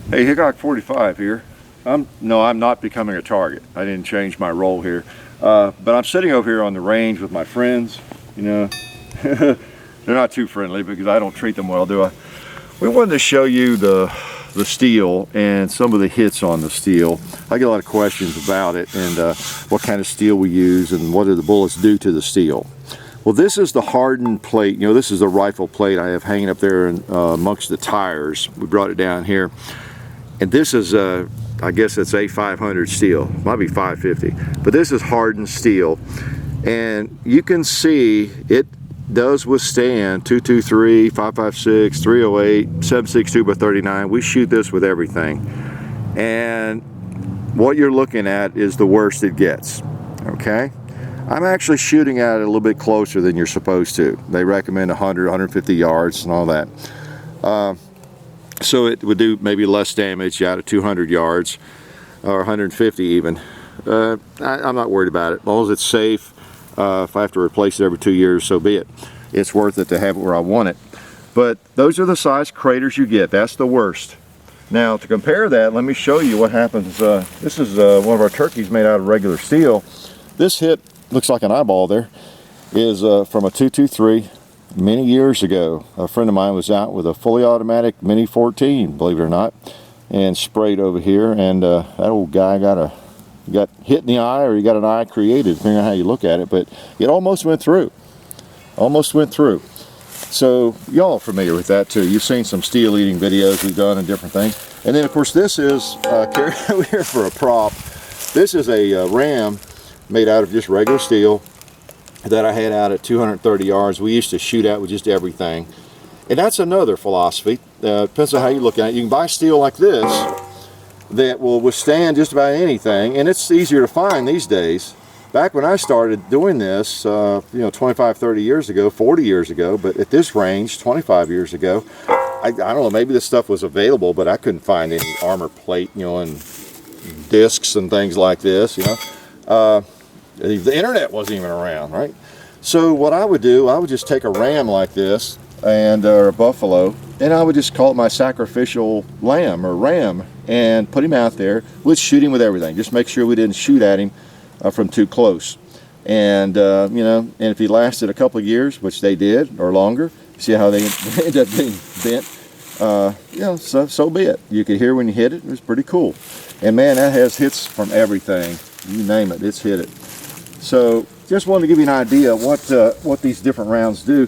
Hey, Hickok45 here. I'm not becoming a target. I didn't change my role here. But I'm sitting over here on the range with my friends. You know, they're not too friendly because I don't treat them well, do I? We wanted to show you the steel and some of the hits on the steel. I get a lot of questions about it and what kind of steel we use and what do the bullets do to the steel. Well, this is the hardened plate. You know, this is the rifle plate I have hanging up there amongst the tires. We brought it down here. And this is, I guess it's A500 steel. Might be 550. But this is hardened steel. And you can see it does withstand 223, 556, 308, 762 by 39. We shoot this with everything. And what you're looking at is the worst it gets. Okay? I'm actually shooting at it a little bit closer than you're supposed to. They recommend 100, 150 yards and all that. So it would do maybe less damage out of 200 yards or 150 even. I'm not worried about it. As long as it's safe, if I have to replace it every 2 years, so be it. It's worth it to have it where I want it. But those are the size craters you get. That's the worst. Now to compare that, let me show you what happens. This is one of our turkeys made out of regular steel. This hit looks like an eyeball there. Is from a 223. Many years ago, a friend of mine was out with a fully automatic Mini 14, believe it or not, and sprayed over here, and that old guy got hit in the eye, or he got an eye created, depending on how you look at it, but it almost went through. Almost went through. So y'all are familiar with that too. You've seen some steel eating videos we've done and different things. And then of course this is carried over here for a prop. This is a ram made out of just regular steel that I had out at 230 yards. We used to shoot at with just everything. And that's another philosophy. Depends on how you look at it. You can buy steel like this that will withstand just about anything, and it's easier to find these days. Back when I started doing this, you know, 25, 30 years ago, 40 years ago, but at this range, 25 years ago, I don't know, maybe this stuff was available, but I couldn't find any armor plate, you know, and discs and things like this, you know. The internet wasn't even around, right? So what I would do, I would just take a ram like this, and or a buffalo, and I would just call it my sacrificial lamb or ram, and put him out there. We'd shoot him with everything. Just make sure we didn't shoot at him from too close. And you know, and if he lasted a couple of years, which they did, or longer, see how they end up being bent. You know, so be it. You could hear when you hit it. It was pretty cool. And man, that has hits from everything. You name it, it's hit it. So just wanted to give you an idea of what these different rounds do.